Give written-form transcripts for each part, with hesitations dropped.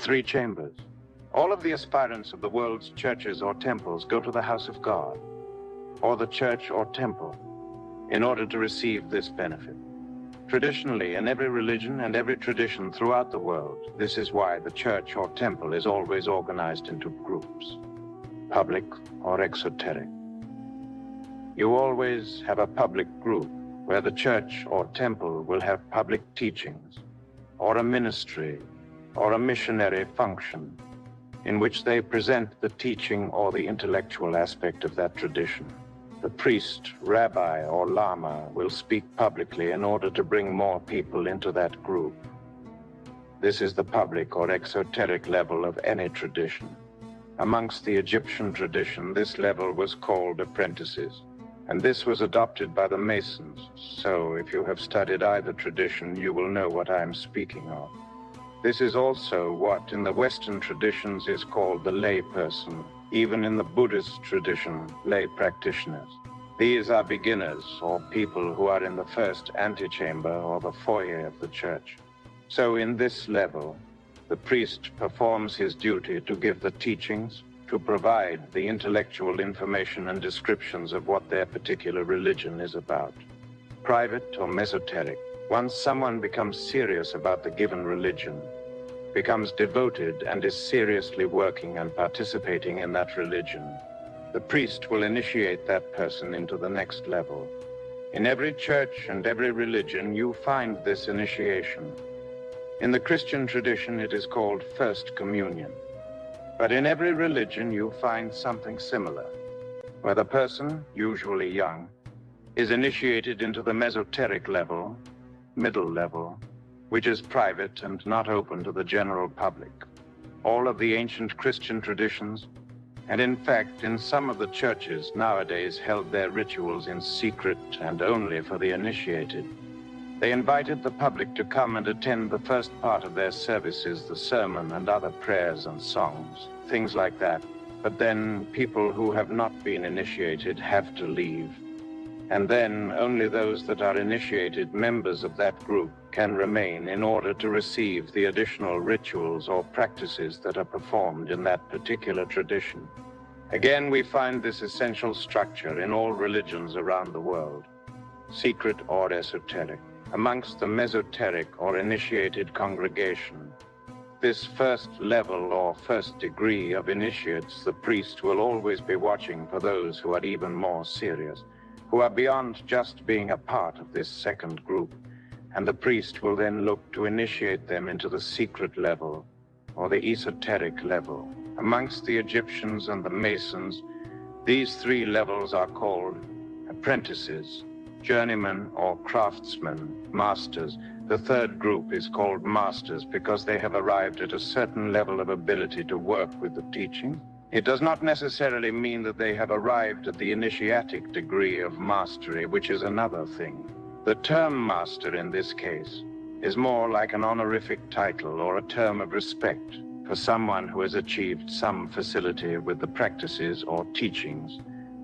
3 chambers. All of the aspirants of the world's churches or temples go to the house of God, or the church or temple, in order to receive this benefit. Traditionally, in every religion and every tradition throughout the world, this is why the church or temple is always organized into groups, public or exoteric. You always have a public group where the church or temple will have public teachings, or a ministry, or a missionary function, in which they present the teaching or the intellectual aspect of that tradition. The priest, rabbi, or lama will speak publicly in order to bring more people into that group. This is the public or exoteric level of any tradition. Amongst the Egyptian tradition, this level was called apprentices, and this was adopted by the Masons. So if you have studied either tradition, you will know what I am speaking of. This is also what in the Western traditions is called the lay person. Even in the Buddhist tradition, lay practitioners. These are beginners, or people who are in the first antechamber or the foyer of the church. So in this level, the priest performs his duty to give the teachings, to provide the intellectual information and descriptions of what their particular religion is about. Private or mesoteric, once someone becomes serious about the given religion, becomes devoted and is seriously working and participating in that religion, the priest will initiate that person into the next level. In every church and every religion, you find this initiation. In the Christian tradition, it is called First Communion. But in every religion, you find something similar, where the person, usually young, is initiated into the mesoteric level, middle level, which is private and not open to the general public. All of the ancient Christian traditions, and in fact, in some of the churches nowadays, held their rituals in secret and only for the initiated. They invited the public to come and attend the first part of their services, the sermon and other prayers and songs, things like that. But then people who have not been initiated have to leave. And then only those that are initiated members of that group can remain in order to receive the additional rituals or practices that are performed in that particular tradition. Again, we find this essential structure in all religions around the world, secret or esoteric. Amongst the mesoteric or initiated congregation, this first level or first degree of initiates, the priest will always be watching for those who are even more serious, who are beyond just being a part of this second group, and the priest will then look to initiate them into the secret level or the esoteric level. Amongst the Egyptians and the Masons, these 3 levels are called apprentices, journeymen or craftsmen, masters. The third group is called masters because they have arrived at a certain level of ability to work with the teaching. It does not necessarily mean that they have arrived at the initiatic degree of mastery, which is another thing. The term master in this case is more like an honorific title or a term of respect for someone who has achieved some facility with the practices or teachings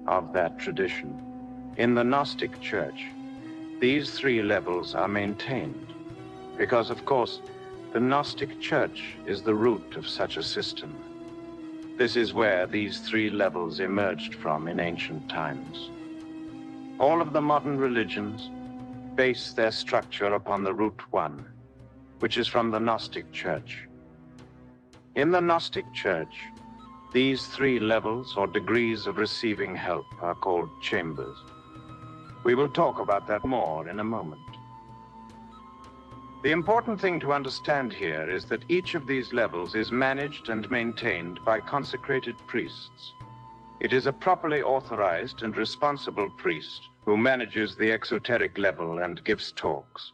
of that tradition. In the Gnostic Church, these 3 levels are maintained because, of course, the Gnostic Church is the root of such a system. This is where these 3 levels emerged from in ancient times. All of the modern religions base their structure upon the root 1, which is from the Gnostic Church. In the Gnostic Church, these 3 levels or degrees of receiving help are called chambers. We will talk about that more in a moment. The important thing to understand here is that each of these levels is managed and maintained by consecrated priests. It is a properly authorized and responsible priest who manages the exoteric level and gives talks.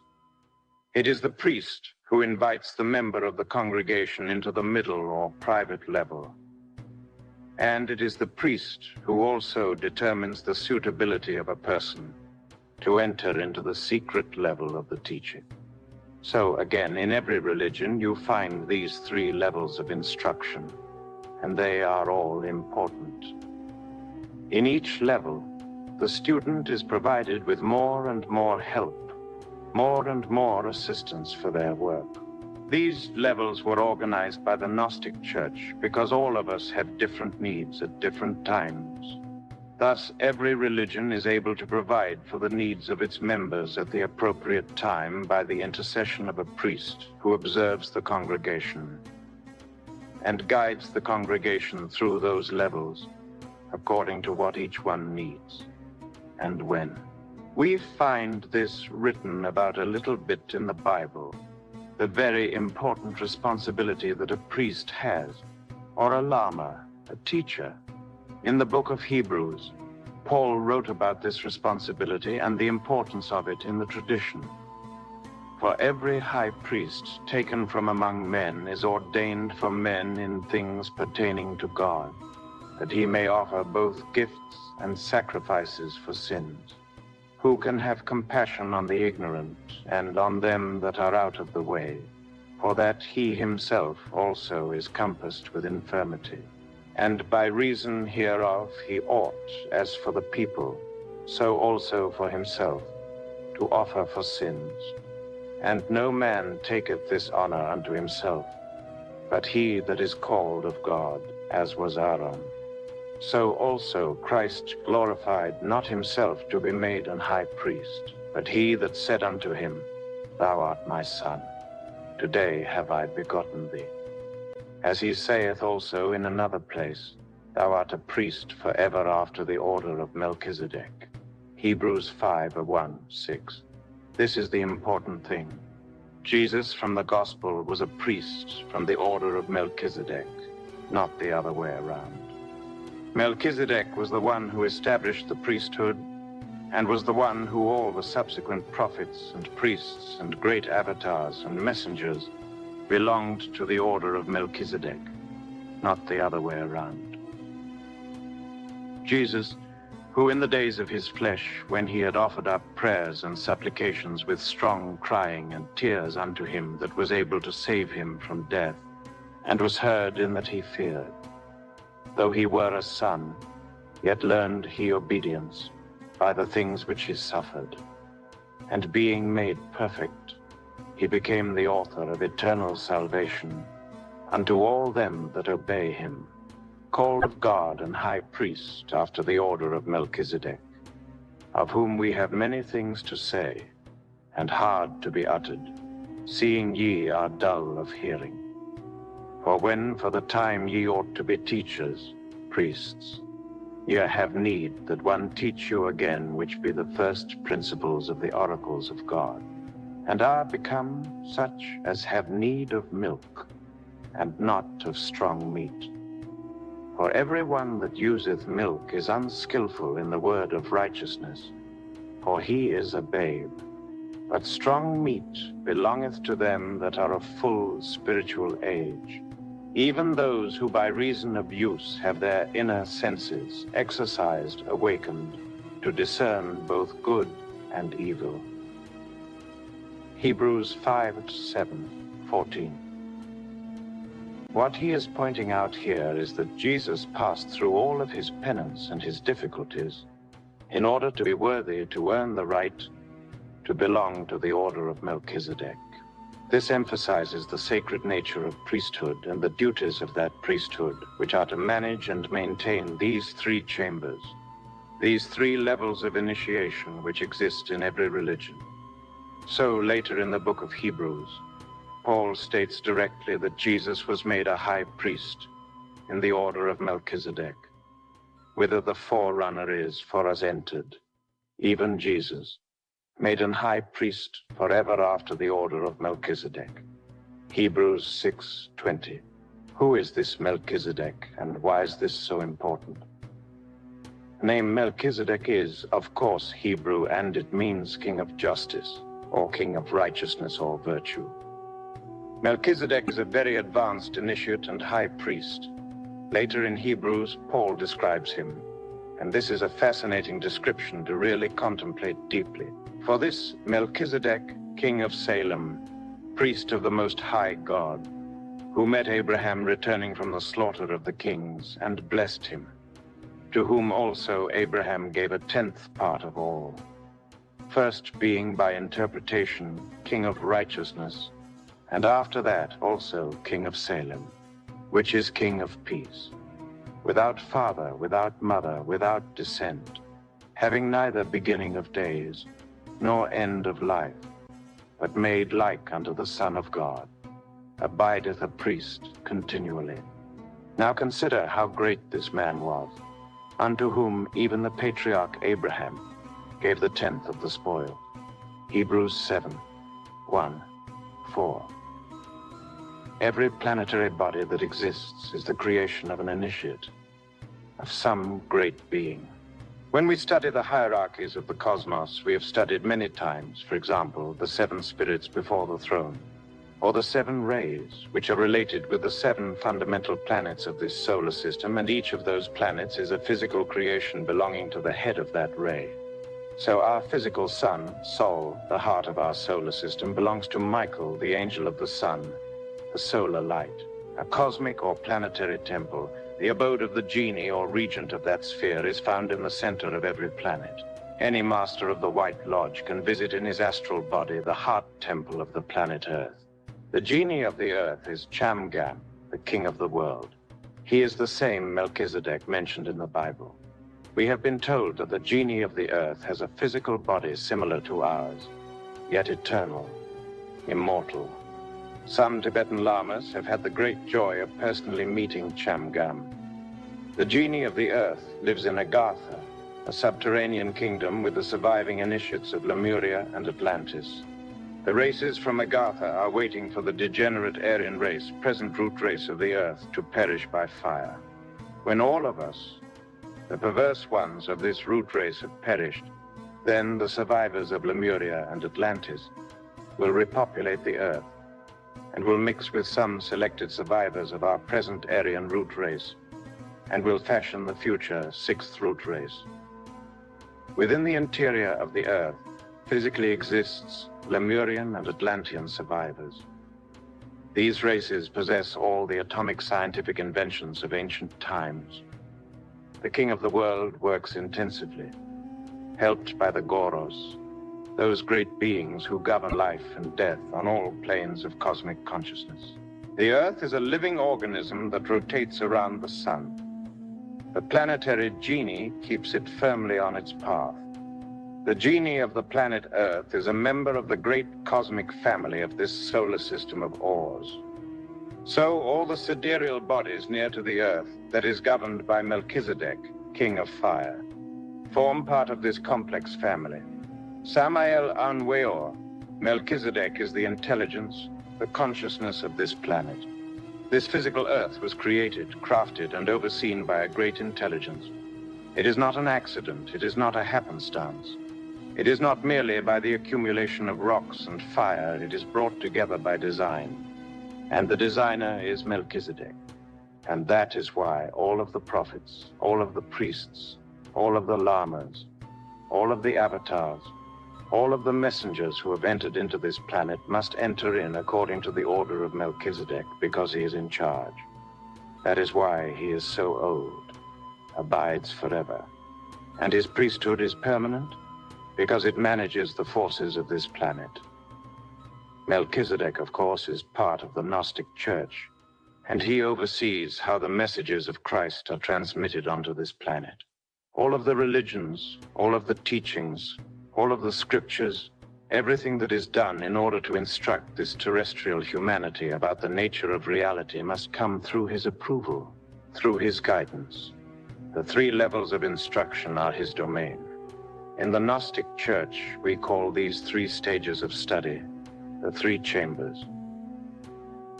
It is the priest who invites the member of the congregation into the middle or private level. And it is the priest who also determines the suitability of a person to enter into the secret level of the teaching. So again, in every religion, you find these 3 levels of instruction, and they are all important. In each level, the student is provided with more and more help, more and more assistance for their work. These levels were organized by the Gnostic Church because all of us had different needs at different times. Thus, every religion is able to provide for the needs of its members at the appropriate time by the intercession of a priest who observes the congregation and guides the congregation through those levels according to what each one needs and when. We find this written about a little bit in the Bible, the very important responsibility that a priest has, or a lama, a teacher. In the book of Hebrews, Paul wrote about this responsibility and the importance of it in the tradition. For every high priest taken from among men is ordained for men in things pertaining to God, that he may offer both gifts and sacrifices for sins, who can have compassion on the ignorant and on them that are out of the way, for that he himself also is compassed with infirmity. And by reason hereof he ought, as for the people, so also for himself, to offer for sins. And no man taketh this honor unto himself, but he that is called of God, as was Aaron. So also Christ glorified not himself to be made an high priest, but he that said unto him, Thou art my son, today have I begotten thee. As he saith also in another place, Thou art a priest forever after the order of Melchizedek. Hebrews 5:1-6. This is the important thing. Jesus from the gospel was a priest from the order of Melchizedek, not the other way around. Melchizedek was the one who established the priesthood and was the one who all the subsequent prophets and priests and great avatars and messengers belonged to the order of Melchizedek, not the other way around. Jesus, who in the days of his flesh, when he had offered up prayers and supplications with strong crying and tears unto him that was able to save him from death, and was heard in that he feared, though he were a son, yet learned he obedience by the things which he suffered, and being made perfect, he became the author of eternal salvation unto all them that obey him, called of God and high priest after the order of Melchizedek, of whom we have many things to say, and hard to be uttered, seeing ye are dull of hearing. For when for the time ye ought to be teachers, priests, ye have need that one teach you again which be the first principles of the oracles of God, and are become such as have need of milk, and not of strong meat. For every one that useth milk is unskillful in the word of righteousness, for he is a babe. But strong meat belongeth to them that are of full spiritual age, even those who by reason of use have their inner senses exercised, awakened, to discern both good and evil. Hebrews 5:7-14. What he is pointing out here is that Jesus passed through all of his penance and his difficulties in order to be worthy to earn the right to belong to the order of Melchizedek. This emphasizes the sacred nature of priesthood and the duties of that priesthood, which are to manage and maintain these three chambers, these three levels of initiation which exist in every religion. So later in the book of Hebrews, Paul states directly that Jesus was made a high priest in the order of Melchizedek, whither the forerunner is for us entered, even Jesus, made an high priest forever after the order of Melchizedek. Hebrews 6:20. Who is this Melchizedek, and why is this so important? The name Melchizedek is, of course, Hebrew, and it means king of justice, or king of righteousness or virtue. Melchizedek is a very advanced initiate and high priest. Later in Hebrews, Paul describes him, and this is a fascinating description to really contemplate deeply. For this Melchizedek, king of Salem, priest of the Most High God, who met Abraham returning from the slaughter of the kings and blessed him, to whom also Abraham gave a 10th part of all, first being by interpretation king of righteousness, and after that also King of Salem, which is King of Peace, without father, without mother, without descent, having neither beginning of days, nor end of life, but made like unto the Son of God, abideth a priest continually. Now consider how great this man was, unto whom even the patriarch Abraham gave the 10th of the spoil. Hebrews 7, 1, 4. Every planetary body that exists is the creation of an initiate, of some great being. When we study the hierarchies of the cosmos, we have studied many times, for example, the 7 spirits before the throne, or the 7 rays, which are related with the 7 fundamental planets of this solar system, and each of those planets is a physical creation belonging to the head of that ray. So our physical sun, Sol, the heart of our solar system, belongs to Michael, the angel of the sun, the solar light, a cosmic or planetary temple. The abode of the genie or regent of that sphere is found in the center of every planet. Any master of the White Lodge can visit in his astral body the heart temple of the planet Earth. The genie of the earth is Chamgam, the king of the world. He is the same Melchizedek mentioned in the Bible. We have been told that the genie of the earth has a physical body similar to ours, yet eternal, immortal. Some Tibetan lamas have had the great joy of personally meeting Chamgam. The genie of the earth lives in Agartha, a subterranean kingdom with the surviving initiates of Lemuria and Atlantis. The races from Agartha are waiting for the degenerate Aryan race, present root race of the earth, to perish by fire. When all of us, the perverse ones of this root race, have perished, then the survivors of Lemuria and Atlantis will repopulate the earth and will mix with some selected survivors of our present Aryan root race and will fashion the future 6th root race. Within the interior of the earth physically exists Lemurian and Atlantean survivors. These races possess all the atomic scientific inventions of ancient times. The king of the world works intensively, helped by the Goros, those great beings who govern life and death on all planes of cosmic consciousness. The earth is a living organism that rotates around the sun. The planetary genie keeps it firmly on its path. The genie of the planet Earth is a member of the great cosmic family of this solar system of ores. So all the sidereal bodies near to the Earth that is governed by Melchizedek, king of fire, form part of this complex family. Samael Aun Weor, Melchizedek is the intelligence, the consciousness of this planet. This physical Earth was created, crafted, and overseen by a great intelligence. It is not an accident, it is not a happenstance. It is not merely by the accumulation of rocks and fire, it is brought together by design. And the designer is Melchizedek. And that is why all of the prophets, all of the priests, all of the lamas, all of the avatars, all of the messengers who have entered into this planet must enter in according to the order of Melchizedek, because he is in charge. That is why he is so old, abides forever. And his priesthood is permanent, because it manages the forces of this planet. Melchizedek, of course, is part of the Gnostic Church, and he oversees how the messages of Christ are transmitted onto this planet. All of the religions, all of the teachings, all of the scriptures, everything that is done in order to instruct this terrestrial humanity about the nature of reality must come through his approval, through his guidance. The 3 levels of instruction are his domain. In the Gnostic Church, we call these 3 stages of study the 3 chambers.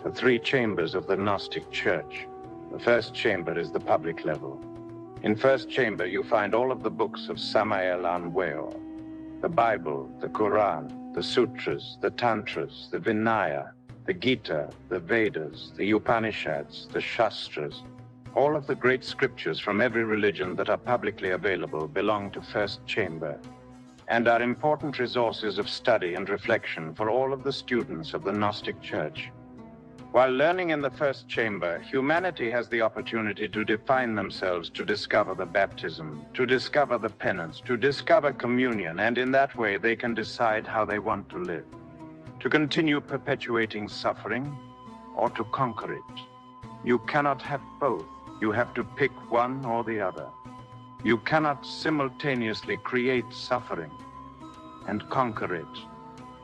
The 3 chambers of the Gnostic Church. The first chamber is the public level. In first chamber, you find all of the books of Samael Aun Weor, the Bible, the Quran, the Sutras, the Tantras, the Vinaya, the Gita, the Vedas, the Upanishads, the Shastras. All of the great scriptures from every religion that are publicly available belong to first chamber and are important resources of study and reflection for all of the students of the Gnostic Church. While learning in the first chamber, humanity has the opportunity to define themselves, to discover the baptism, to discover the penance, to discover communion, and in that way they can decide how they want to live. to continue perpetuating suffering, or to conquer it. You cannot have both. You have to pick one or the other. You cannot simultaneously create suffering and conquer it.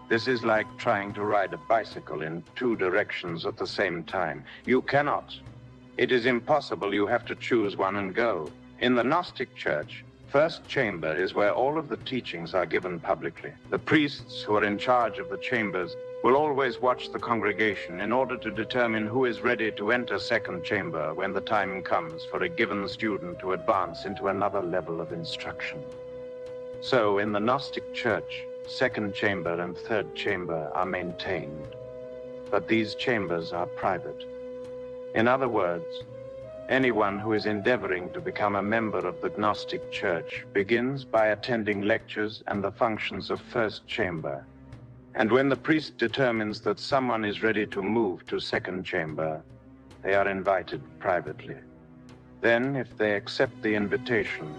This is like trying to ride a bicycle in two directions at the same time. You cannot. It is impossible. You have to choose one and go. In the Gnostic Church, first chamber is where all of the teachings are given publicly. The priests who are in charge of the chambers will always watch the congregation in order to determine who is ready to enter second chamber when the time comes for a given student to advance into another level of instruction. So in the Gnostic Church, second chamber and third chamber are maintained, but these chambers are private. In other words, anyone who is endeavoring to become a member of the Gnostic Church begins by attending lectures and the functions of first chamber. And when the priest determines that someone is ready to move to second chamber, they are invited privately. Then, if they accept the invitation,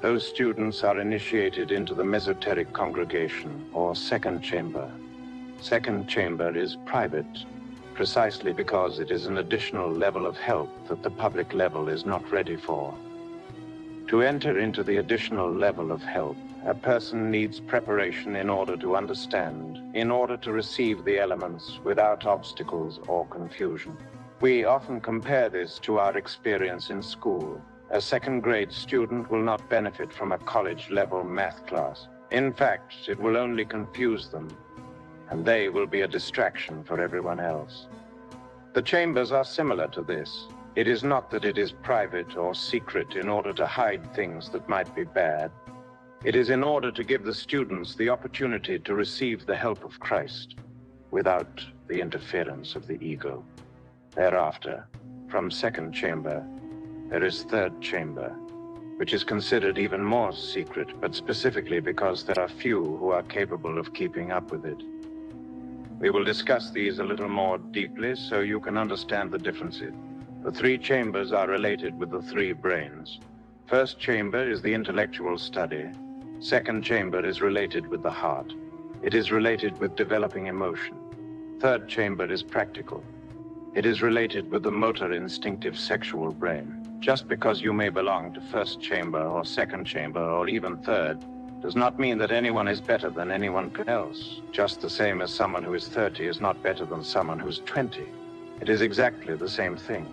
those students are initiated into the Mesoteric congregation, or second chamber. Second chamber is private, precisely because it is an additional level of help that the public level is not ready for. To enter into the additional level of help, a person needs preparation in order to understand, in order to receive the elements without obstacles or confusion. We often compare this to our experience in school. A second-grade student will not benefit from a college-level math class. In fact, it will only confuse them, and they will be a distraction for everyone else. The chambers are similar to this. It is not that it is private or secret in order to hide things that might be bad. It is in order to give the students the opportunity to receive the help of Christ without the interference of the ego. Thereafter, from second chamber, there is third chamber, which is considered even more secret, but specifically because there are few who are capable of keeping up with it. We will discuss these a little more deeply so you can understand the differences. The three chambers are related with the three brains. First chamber is the intellectual study. Second chamber is related with the heart. It is related with developing emotion. Third chamber is practical. It is related with the motor instinctive sexual brain. Just because you may belong to first chamber or second chamber or even third does not mean that anyone is better than anyone else. Just the same as someone who is 30 is not better than someone who's 20. It is exactly the same thing.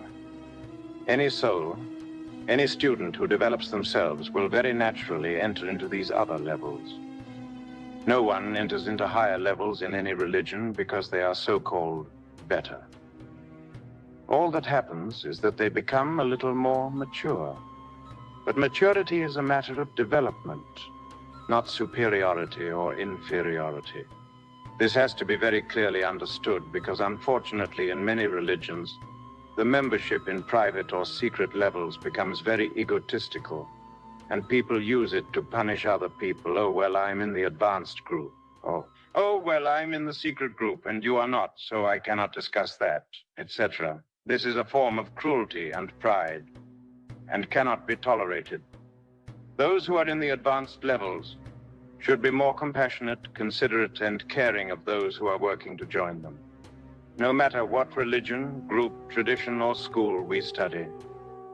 Any soul, any student who develops themselves will very naturally enter into these other levels. No one enters into higher levels in any religion because they are so-called better. All that happens is that they become a little more mature. But maturity is a matter of development, not superiority or inferiority. This has to be very clearly understood because unfortunately in many religions, the membership in private or secret levels becomes very egotistical, and people use it to punish other people. Oh, well, I'm in the advanced group. Oh, well, I'm in the secret group, and you are not, so I cannot discuss that, etc. This is a form of cruelty and pride, and cannot be tolerated. Those who are in the advanced levels should be more compassionate, considerate, and caring of those who are working to join them. No matter what religion, group, tradition, or school we study,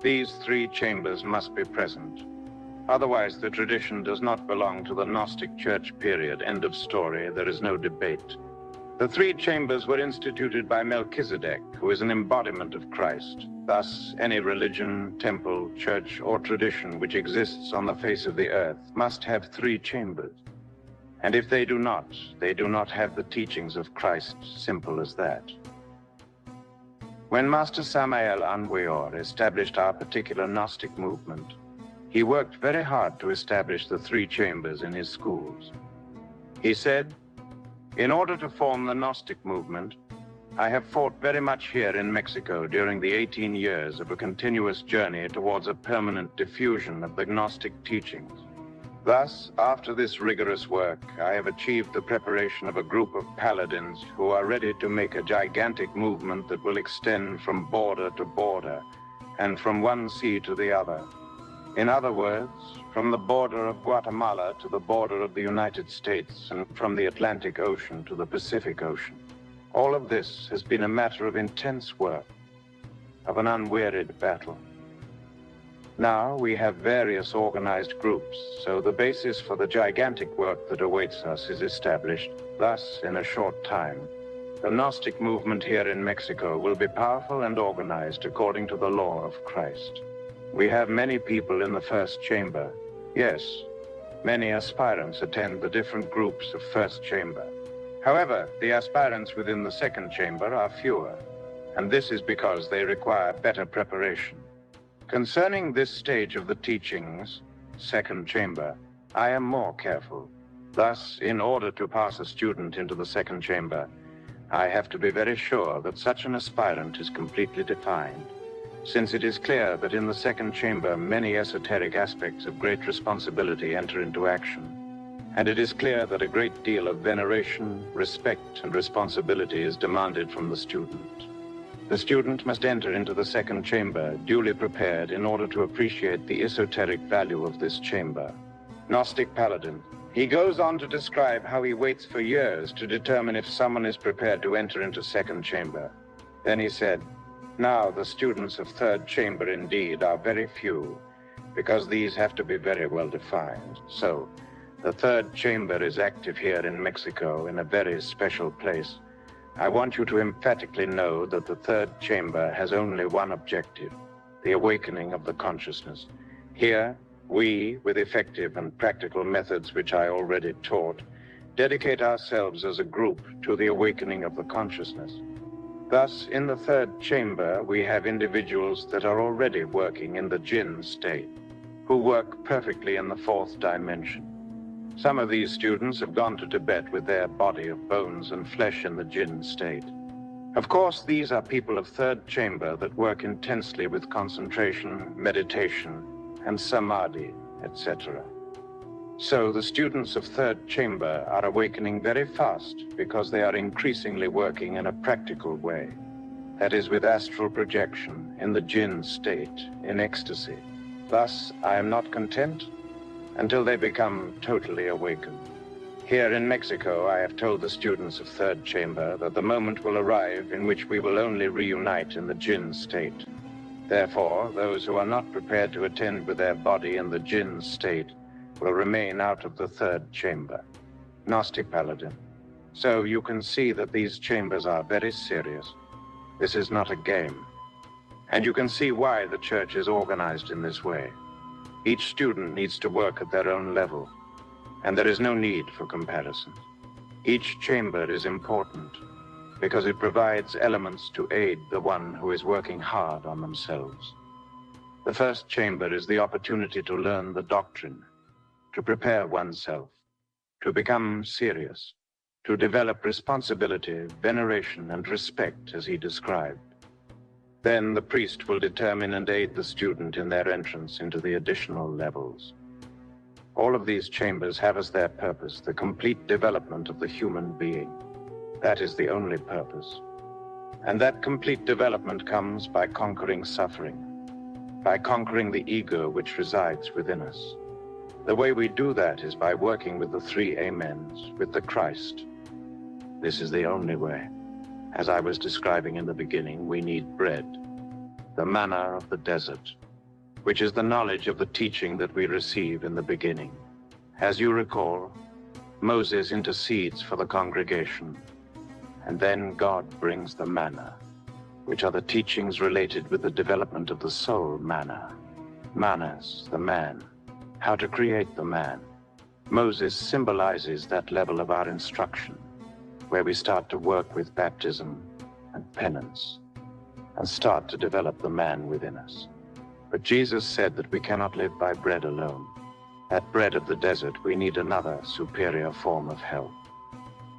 these three chambers must be present. Otherwise, the tradition does not belong to the Gnostic Church, period. End of story. There is no debate. The three chambers were instituted by Melchizedek, who is an embodiment of Christ. Thus, any religion, temple, church, or tradition which exists on the face of the earth must have three chambers. And if they do not have the teachings of Christ, simple as that. When Master Samael Aun Weor established our particular Gnostic movement, he worked very hard to establish the three chambers in his schools. He said, "In order to form the Gnostic movement, I have fought very much here in Mexico during the 18 years of a continuous journey towards a permanent diffusion of the Gnostic teachings. Thus, after this rigorous work, I have achieved the preparation of a group of paladins who are ready to make a gigantic movement that will extend from border to border and from one sea to the other. In other words, from the border of Guatemala to the border of the United States, and from the Atlantic Ocean to the Pacific Ocean. All of this has been a matter of intense work, of an unwearied battle. Now we have various organized groups, so the basis for the gigantic work that awaits us is established. Thus, in a short time, the Gnostic movement here in Mexico will be powerful and organized according to the law of Christ. We have many people in the first chamber. Yes, many aspirants attend the different groups of first chamber. However, the aspirants within the second chamber are fewer, and this is because they require better preparation. Concerning this stage of the teachings, second chamber, I am more careful. Thus, in order to pass a student into the second chamber, I have to be very sure that such an aspirant is completely defined, since it is clear that in the second chamber many esoteric aspects of great responsibility enter into action. And it is clear that a great deal of veneration, respect, and responsibility is demanded from the student. The student must enter into the second chamber duly prepared in order to appreciate the esoteric value of this chamber. Gnostic Paladin. He goes on to describe how he waits for years to determine if someone is prepared to enter into second chamber. Then he said, "Now the students of third chamber indeed are very few, because these have to be very well defined. So, the third chamber is active here in Mexico in a very special place. I want you to emphatically know that the third chamber has only one objective, the awakening of the consciousness. Here, we, with effective and practical methods which I already taught, dedicate ourselves as a group to the awakening of the consciousness. Thus, in the third chamber, we have individuals that are already working in the jinn state, who work perfectly in the fourth dimension. Some of these students have gone to Tibet with their body of bones and flesh in the jinn state. Of course, these are people of third chamber that work intensely with concentration, meditation, and samadhi, etc. So the students of third chamber are awakening very fast because they are increasingly working in a practical way. That is, with astral projection, in the jinn state, in ecstasy. Thus, I am not content until they become totally awakened. Here in Mexico, I have told the students of third chamber that the moment will arrive in which we will only reunite in the jinn state. Therefore, those who are not prepared to attend with their body in the jinn state will remain out of the third chamber. Gnostic Paladin. So you can see that these chambers are very serious. This is not a game. And you can see why the church is organized in this way. Each student needs to work at their own level, and there is no need for comparison. Each chamber is important because it provides elements to aid the one who is working hard on themselves. The first chamber is the opportunity to learn the doctrine, to prepare oneself, to become serious, to develop responsibility, veneration, and respect as he described. Then the priest will determine and aid the student in their entrance into the additional levels. All of these chambers have as their purpose the complete development of the human being. That is the only purpose. And that complete development comes by conquering suffering, by conquering the ego which resides within us. The way we do that is by working with the three amens, with the Christ. This is the only way. As I was describing in the beginning, we need bread, the manna of the desert, which is the knowledge of the teaching that we receive in the beginning. As you recall, Moses intercedes for the congregation, and then God brings the manna, which are the teachings related with the development of the soul manna. Manas, the man, how to create the man. Moses symbolizes that level of our instruction, where we start to work with baptism and penance, and start to develop the man within us. But Jesus said that we cannot live by bread alone. That bread of the desert, we need another superior form of help.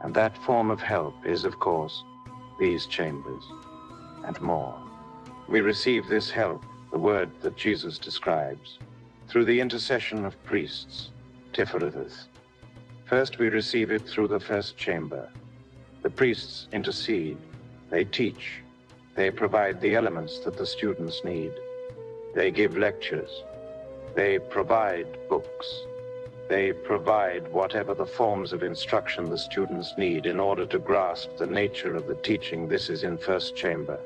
And that form of help is, of course, these chambers, and more. We receive this help, the word that Jesus describes, through the intercession of priests, Tiferet. First, we receive it through the first chamber. The priests intercede, they teach, they provide the elements that the students need. They give lectures, They provide books. They provide whatever the forms of instruction the students need in order to grasp the nature of the teaching. This is in first chamber.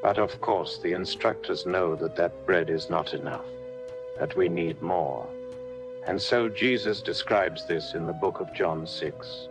But of course, the instructors know that that bread is not enough, that we need more. And so Jesus describes this in the book of John 6.